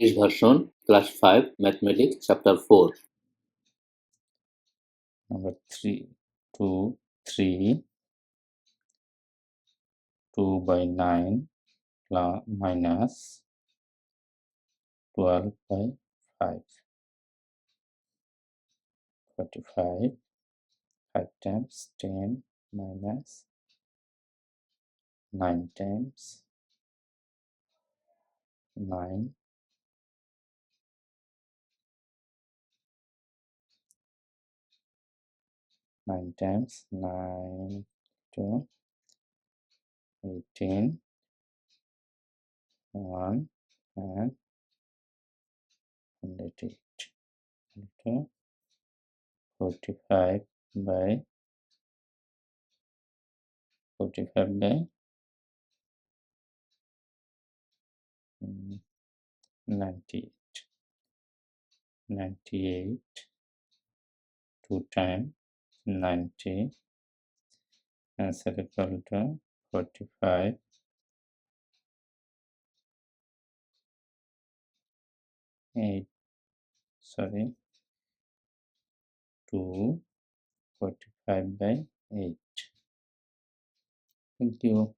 English version, class 5, mathematics, chapter 4. Number 3, 2, 3, 2 by 9 minus 12 by 5, 45, 5 times 10 minus 9 times 9, 9 times 9 to 18, 1 and 108 into 45 by 98, 98, 2 times 90, answer equal to 45, 8, 2, 45 by 8. Thank you.